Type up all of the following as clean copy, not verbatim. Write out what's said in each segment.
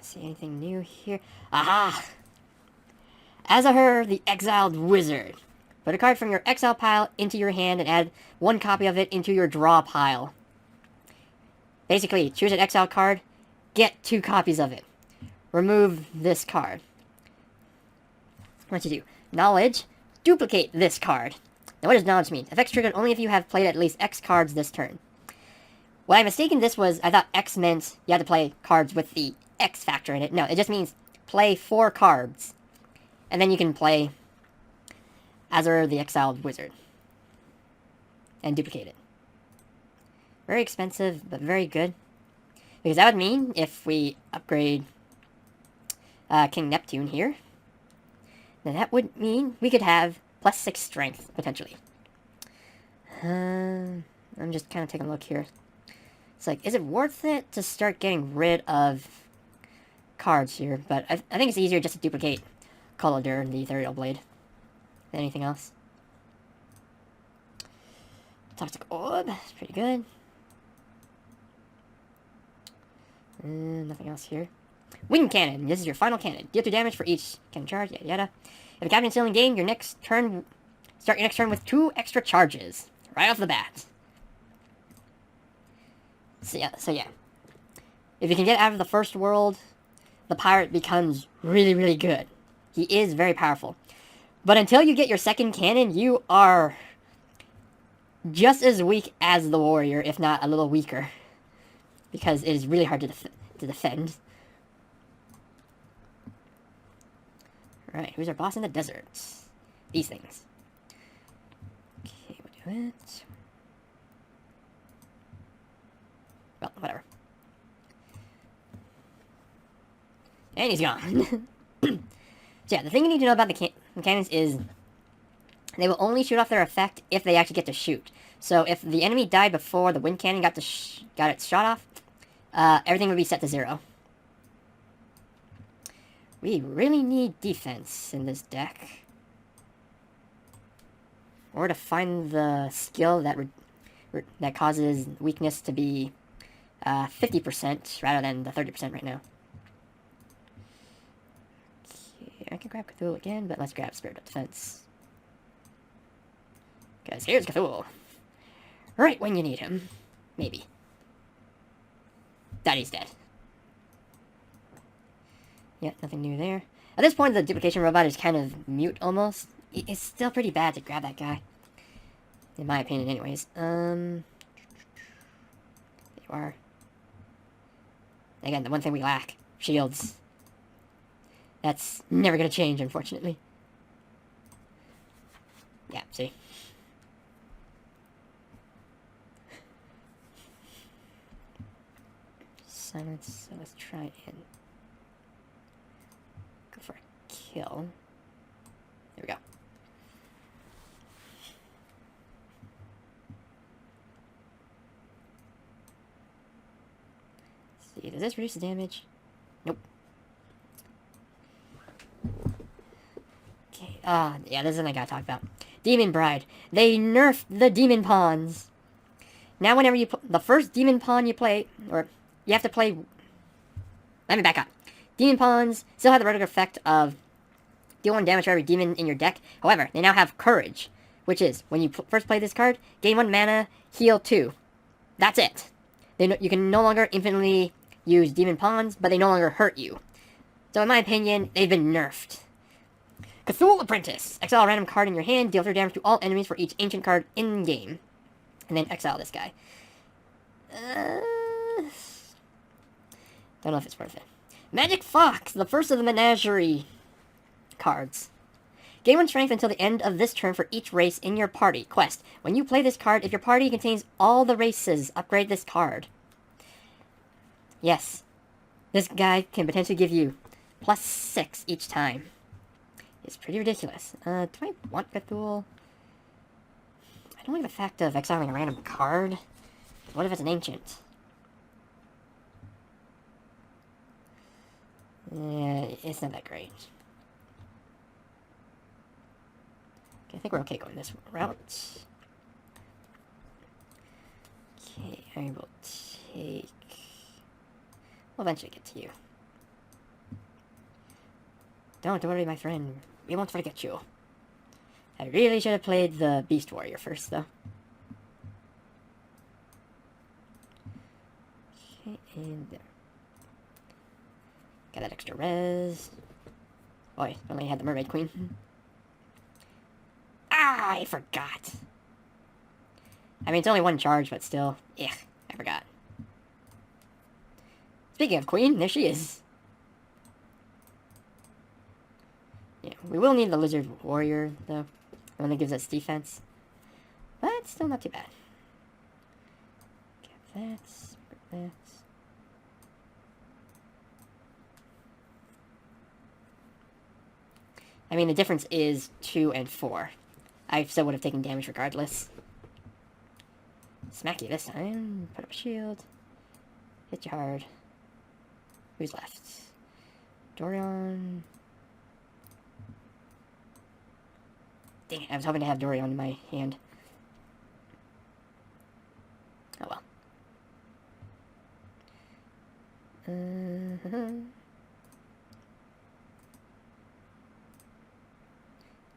See anything new here? Aha! Azahur, the Exiled Wizard. Put a card from your exile pile into your hand and add one copy of it into your draw pile. Basically, choose an exile card, get 2 copies of it. Remove this card. What you do? Knowledge, duplicate this card. Now what does knowledge mean? Effects triggered only if you have played at least X cards this turn. What I mistaken this was, I thought X meant you had to play cards with the X factor in it. No, it just means play 4 cards. And then you can play Azahur the Exiled Wizard. And duplicate it. Very expensive, but very good. Because that would mean, if we upgrade King Neptune here, then that would mean we could have +6 strength, potentially. I'm just kind of taking a look here. It's like, is it worth it to start getting rid of cards here? But I think it's easier just to duplicate Kolodur and the Ethereal Blade than anything else. Toxic Orb, pretty good. Nothing else here. Wing Cannon, this is your final cannon. Deal 2 damage for each cannon charge, yada yada. If a captain is still in game, your next turn, start your next turn with 2 extra charges. Right off the bat. So yeah. If you can get out of the first world, the pirate becomes really, really good. He is very powerful. But until you get your second cannon, you are just as weak as the warrior, if not a little weaker. Because it is really hard to defend. Alright, who's our boss in the desert? These things. Okay, we'll do it. Well, whatever. And he's gone. So yeah, the thing you need to know about the cannons is they will only shoot off their effect if they actually get to shoot. So if the enemy died before the wind cannon got its shot off, everything would be set to 0. We really need defense in this deck. Or to find the skill that causes weakness to be 50% rather than the 30% right now. Okay, I can grab Cthulhu again, but let's grab Spirit of Defense. Because here's Cthulhu. Right when you need him. Maybe. That he's dead. Yeah, nothing new there. At this point, the duplication robot is kind of mute, almost. It's still pretty bad to grab that guy. In my opinion, anyways. There you are. Again, the one thing we lack. Shields. That's never gonna change, unfortunately. Yeah, see? Silence, so let's try and go for a kill. There we go. Let's see, does this reduce the damage? Nope. Okay, yeah, this is what I gotta talk about. Demon Bride. They nerfed the demon pawns. Now whenever you the first demon pawn you play, or you have to play... Let me back up. Demon pawns still have the regular effect of deal 1 damage to every demon in your deck. However, they now have Courage, which is, when you first play this card, gain 1 mana, heal 2. That's it. You can no longer infinitely use demon pawns, but they no longer hurt you. So in my opinion, they've been nerfed. Cthulhu Apprentice. Exile a random card in your hand, deal 3 damage to all enemies for each ancient card in-game. And then exile this guy. Don't know if it's worth it. Magic Fox, the first of the Menagerie cards. Gain 1 strength until the end of this turn for each race in your party. Quest. When you play this card, if your party contains all the races, upgrade this card. Yes. This guy can potentially give you +6 each time. It's pretty ridiculous. Do I want Cthulhu? I don't like the fact of exiling a random card. What if it's an ancient? Yeah, it's not that great. Okay, I think we're okay going this route. Okay, I will take... We'll eventually get to you. Don't worry, my friend. We won't forget you. I really should have played the Beast Warrior first, though. Okay, and there. Got that extra res. Boy, only had the Mermaid Queen. Ah, I forgot. I mean, it's only one charge, but still. Ugh, I forgot. Speaking of Queen, there she is. Yeah, we will need the Lizard Warrior, though. It only gives us defense. But still not too bad. Get that. I mean, the difference is 2 and 4. I still would have taken damage regardless. Smack you this time. Put up a shield. Hit you hard. Who's left? Dorian. Dang it, I was hoping to have Dorian in my hand. Oh well.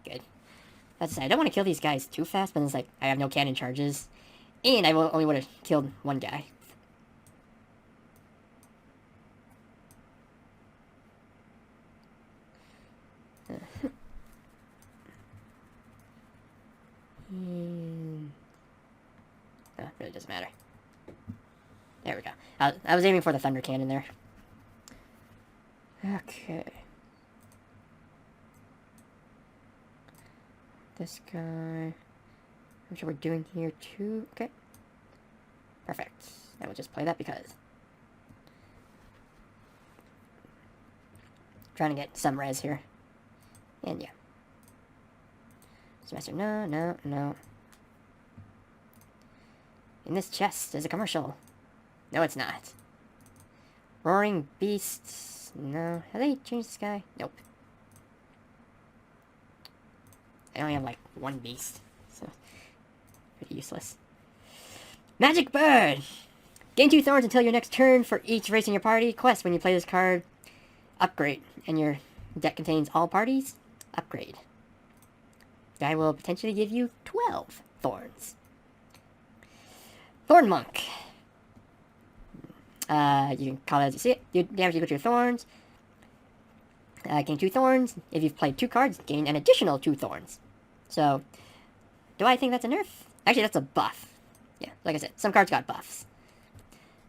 Good. That's I don't want to kill these guys too fast, but it's like I have no cannon charges. And I only would have killed one guy. Really doesn't matter. There we go. I was aiming for the thunder cannon there. Okay. This guy. I'm sure we're doing here too. Okay. Perfect. Now we'll just play that because. Trying to get some res here. And yeah. Semester, no. In this chest is a commercial. No, it's not. Roaring Beasts. No. Have they changed this guy? Nope. I only have like one beast. So, pretty useless. Magic Bird! Gain 2 thorns until your next turn for each race in your party. Quest, when you play this card, upgrade. And your deck contains all parties, upgrade. Guy will potentially give you 12 thorns. Thorn Monk. You can call it as you see it. Do damage equal to your thorns. Gain 2 thorns. If you've played 2 cards, gain an additional 2 thorns. So, do I think that's a nerf? Actually, that's a buff. Yeah, like I said, some cards got buffs.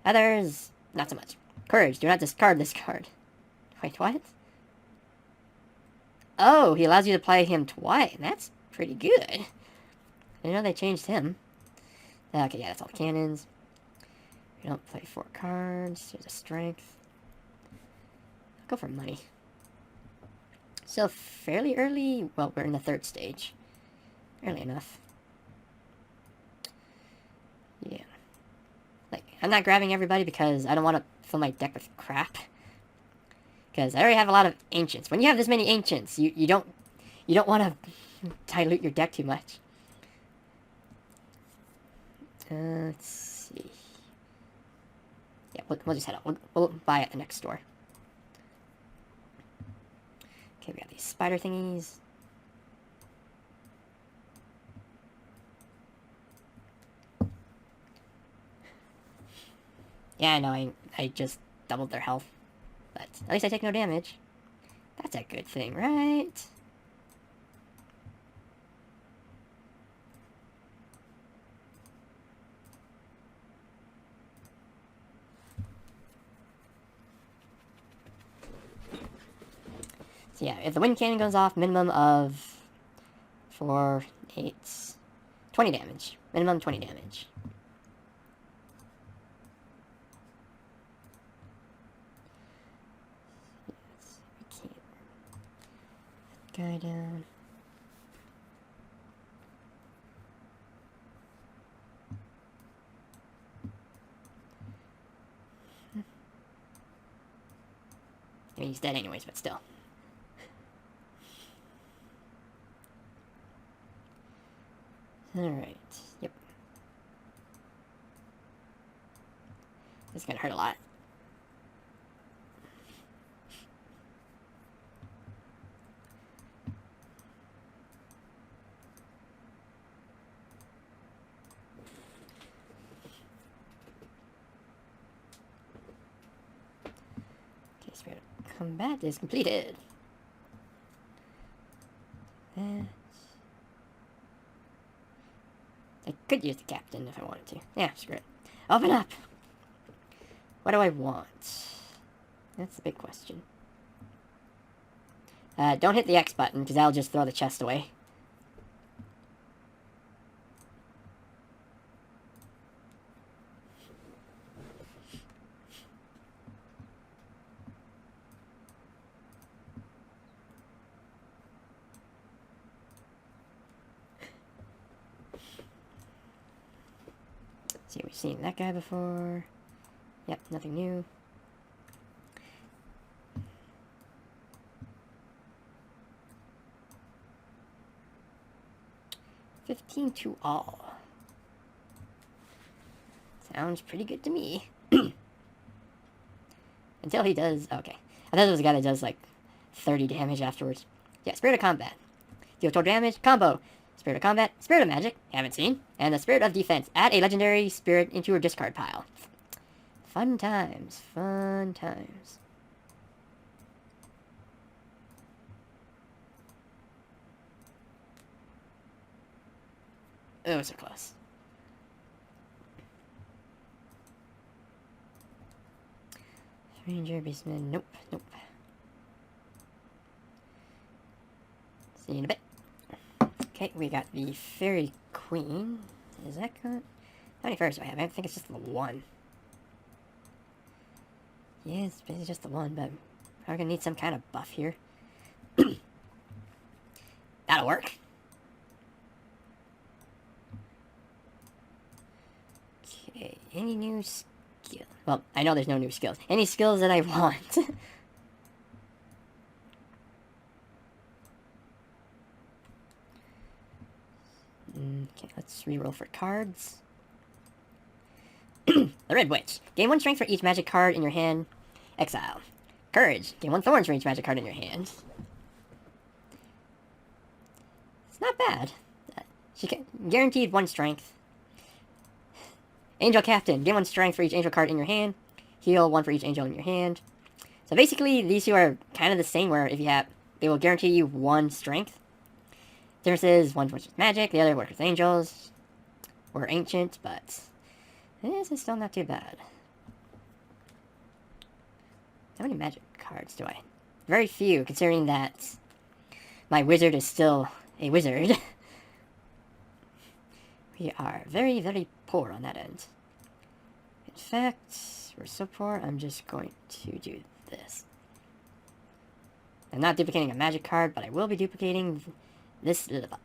Others, not so much. Courage, do not discard this card. Wait, what? Oh, he allows you to play him twice. That's pretty good. I didn't know they changed him. Okay, yeah, that's all the cannons. We don't play 4 cards. Here's a strength. I'll go for money. So, fairly early. Well, we're in the 3rd stage. Early enough. Yeah. Like, I'm not grabbing everybody because I don't want to fill my deck with crap. Because I already have a lot of ancients. When you have this many ancients, you don't want to dilute your deck too much. Let's see. Yeah, we'll just head up. We'll buy at the next store. Okay, we got these spider thingies. Yeah, I know, I just doubled their health. But at least I take no damage. That's a good thing, right? So yeah, if the wind cannon goes off, minimum of 4, 8, 20 damage. Minimum 20 damage. Guy down. I mean, he's dead anyways, but still. Alright, yep. This is gonna hurt a lot. Okay, Spirit of Combat is completed. I could use the captain if I wanted to. Yeah, screw it. Open up! What do I want? That's the big question. Don't hit the X button, because that'll just throw the chest away. See, we've seen that guy before. Yep, nothing new. $15 to all. Sounds pretty good to me. Until he does... Okay. I thought it was a guy that does, like, 30 damage afterwards. Yeah, Spirit of Combat. Deal total damage. Combo. Spirit of Combat. Spirit of Magic. Haven't seen. And the Spirit of Defense. Add a legendary spirit into your discard pile. Fun times. Fun times. Oh, so close. Ranger, Beastman. Nope, nope. See you in a bit. Okay, we got the Fairy Queen. Is that good? How many fairies do I have? I think it's just the one. Yeah, it's basically just the one, but I'm gonna need some kind of buff here. That'll work. Okay, any new skill? Well, I know there's no new skills. Any skills that I want? Okay, let's reroll for cards. The Red Witch. Gain 1 strength for each magic card in your hand. Exile. Courage. Gain 1 thorns for each magic card in your hand. It's not bad. She guaranteed 1 strength. Angel Captain. Gain 1 strength for each angel card in your hand. Heal 1 for each angel in your hand. So basically, these two are kind of the same, where if you have... They will guarantee you 1 strength. Difference is, one works with magic, the other works with angels. Or ancient, but... this is still not too bad. How many magic cards do I? Very few, considering that my wizard is still a wizard. We are very, very poor on that end. In fact, we're so poor, I'm just going to do this. I'm not duplicating a magic card, but I will be duplicating this live up.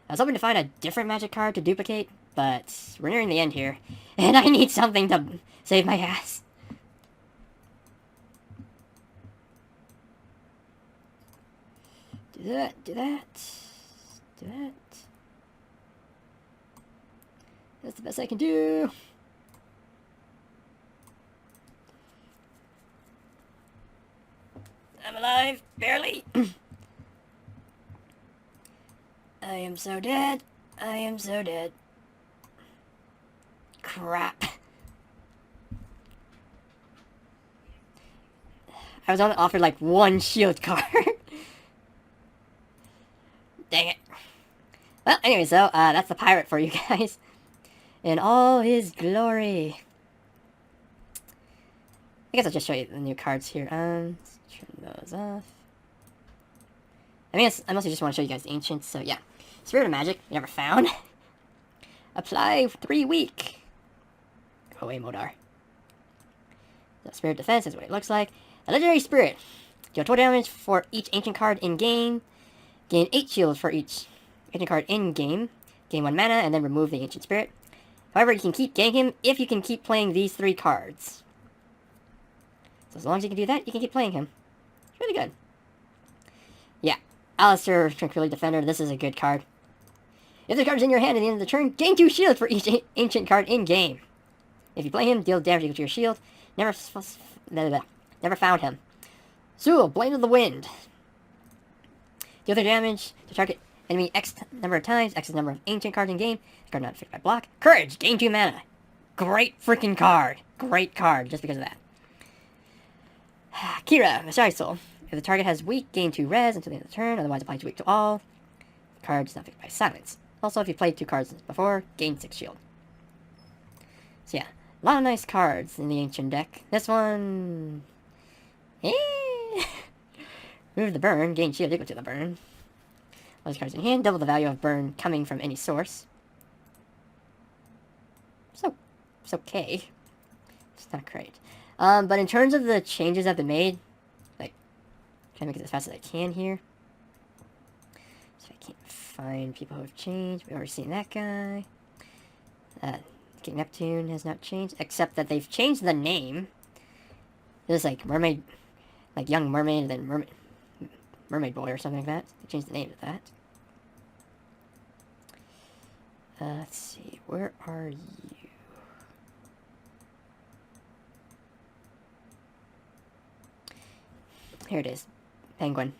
I was hoping to find a different magic card to duplicate, but we're nearing the end here, and I need something to save my ass. Do that, do that, do that. That's the best I can do. I'm alive, barely. I am so dead. I am so dead. Crap. I was only offered like 1 shield card. Dang it. Well, anyway, so that's the pirate for you guys. In all his glory. I guess I'll just show you the new cards here. Let's turn those off. I mostly just want to show you guys the ancients, so yeah. Spirit of Magic, you never found. Apply 3 week. Go away, Modar. The Spirit Defense is what it looks like. A Legendary Spirit. Deal 12 damage for each ancient card in game. Gain 8 shields for each ancient card in game. Gain 1 mana and then remove the ancient spirit. However, you can keep getting him if you can keep playing these 3 cards. So as long as you can do that, you can keep playing him. It's really good. Yeah. Alistair, Tranquility Defender, this is a good card. If the card's in your hand at the end of the turn, gain 2 shields for each ancient card in game. If you play him, deal damage equal to your shield. Never found him. Zool, Blade of the Wind. Deal their damage to target enemy X number of times. X is the number of ancient cards in game. Card not affected by block. Courage, gain 2 mana. Great freaking card. Great card, just because of that. Kira, Messiah Soul. If the target has weak, gain 2 res until the end of the turn, otherwise apply to weak to all. Card is not affected by silence. Also, if you played 2 cards before, gain 6 shield. So yeah, a lot of nice cards in the ancient deck. This one... Remove the burn, gain shield equal to the burn. All these cards in hand, double the value of burn coming from any source. So, it's okay. It's not great. But in terms of the changes that have been made, like, trying to make it as fast as I can here. So I can't find people who have changed. We've already seen that guy. King Neptune has not changed, except that they've changed the name. There's like Mermaid, like Young Mermaid, and then Mermaid Boy or something like that. They changed the name to that. Let's see, where are you? Here it is. Penguin.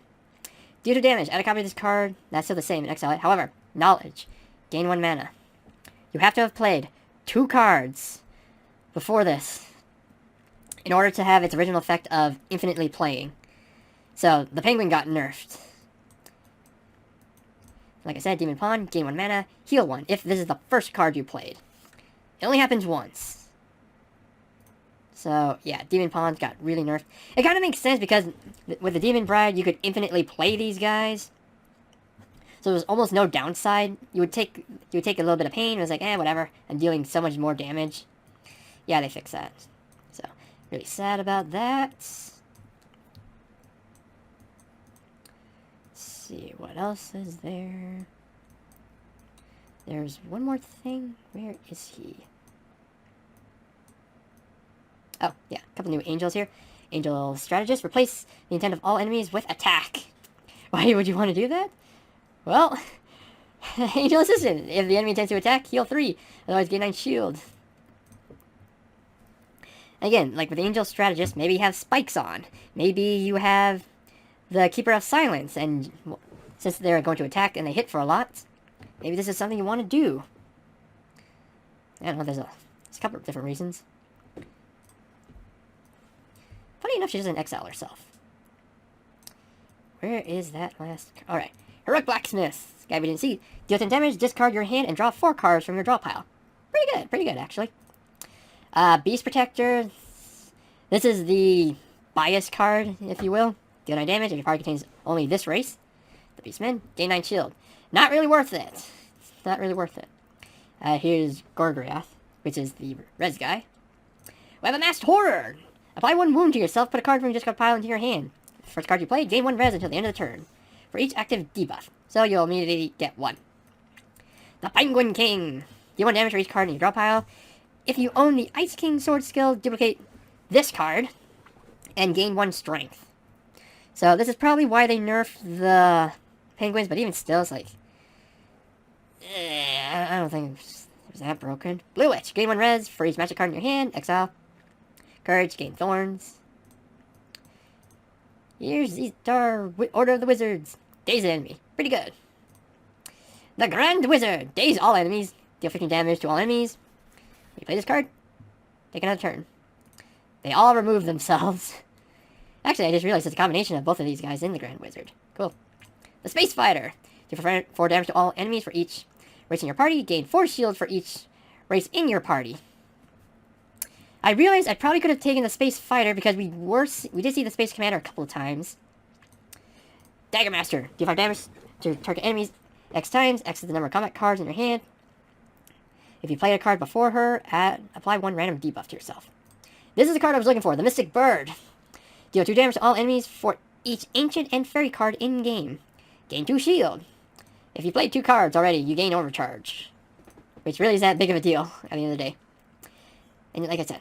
Due to damage, add a copy of this card. That's still the same and exile it. However, knowledge. Gain 1 mana. You have to have played 2 cards before this in order to have its original effect of infinitely playing. So, the Penguin got nerfed. Like I said, Demon Pawn, gain 1 mana, heal 1, if this is the first card you played. It only happens once. So, yeah, Demon Pawn got really nerfed. It kind of makes sense because with the Demon Bride, you could infinitely play these guys. So there was almost no downside. You would take a little bit of pain. It was like, whatever. I'm dealing so much more damage. Yeah, they fixed that. So, really sad about that. Let's see, what else is there? There's one more thing. Where is he? Oh, yeah, a couple new angels here. Angel Strategist. Replace the intent of all enemies with attack. Why would you want to do that? Well, Angel Assistant. If the enemy intends to attack, heal 3. Otherwise, gain 9 shield. Again, like with Angel Strategist, maybe you have spikes on. Maybe you have the Keeper of Silence, and since they're going to attack and they hit for a lot, maybe this is something you want to do. I don't know, there's a couple of different reasons. Funny enough, she doesn't exile herself. Where is that last... Alright. Heroic Blacksmith. Guy we didn't see. Deal 10 damage, discard your hand, and draw 4 cards from your draw pile. Pretty good, actually. Beast Protector. This is the bias card, if you will. Deal 9 damage, if your party contains only this race. The Beastmen. Gain 9 shield. Not really worth it. Not really worth it. Here's Gorgoriath, which is the res guy. We have a Masked Horror. Apply 1 wound to yourself, put a card from your discard pile into your hand. First card you play, gain 1 res until the end of the turn. For each active debuff. So you'll immediately get 1. The Penguin King. Deal 1 damage for each card in your draw pile. If you own the Ice King sword skill, duplicate this card and gain 1 strength. So this is probably why they nerfed the penguins, but even still, it's like... I don't think it was that broken. Blue Witch. Gain 1 res for each magic card in your hand. Exile. Courage. Gain Thorns. Here's Zeestar, Order of the Wizards. Daze an enemy. Pretty good. The Grand Wizard. Daze all enemies. Deal 15 damage to all enemies. When you play this card, take another turn. They all remove themselves. Actually, I just realized it's a combination of both of these guys in the Grand Wizard. Cool. The Space Fighter. Deal 4 damage to all enemies for each race in your party. Gain 4 shield for each race in your party. I realized I probably could have taken the Space Fighter because we did see the Space Commander a couple of times. Dagger Master. Deal 5 damage to target enemies X times. X is the number of combat cards in your hand. If you played a card before her, apply 1 random debuff to yourself. This is the card I was looking for, the Mystic Bird. Deal 2 damage to all enemies for each Ancient and Fairy card in-game. Gain 2 shield. If you played 2 cards already, you gain Overcharge. Which really is that big of a deal at the end of the day. And like I said,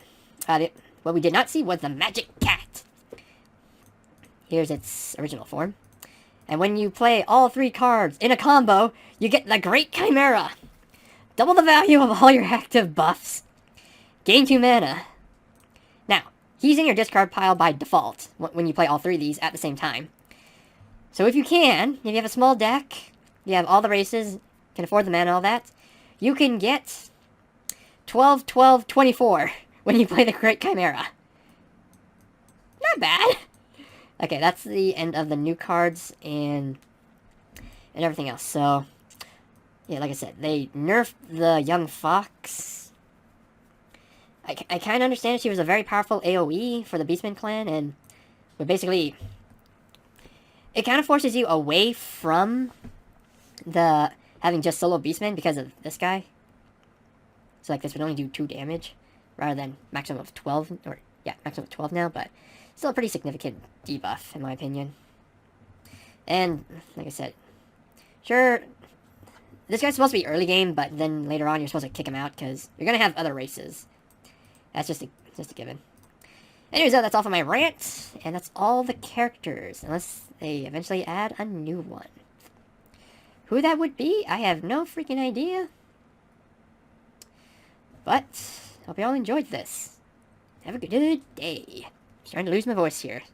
what we did not see was the Magic Cat. Here's its original form. And when you play all 3 cards in a combo, you get the Great Chimera. Double the value of all your active buffs. Gain 2 mana. Now, he's in your discard pile by default when you play all 3 of these at the same time. So if you can, if you have a small deck, you have all the races, can afford the mana and all that, you can get 12, 12, 24 when you play the Great Chimera. Not bad. Okay, that's the end of the new cards and everything else. So, yeah, like I said, they nerfed the Young Fox. I kind of understand she was a very powerful AoE for the Beastman clan, but basically, it kind of forces you away from the having just solo Beastman because of this guy. So, like, this would only do 2 damage rather than maximum of 12, or, yeah, maximum of 12 now, but still a pretty significant debuff, in my opinion. And, like I said, sure, this guy's supposed to be early game, but then later on you're supposed to kick him out, because you're going to have other races. That's just a given. Anyways, that's all for my rant, and that's all the characters, unless they eventually add a new one. Who that would be, I have no freaking idea. But, hope you all enjoyed this. Have a good day. Starting to lose my voice here.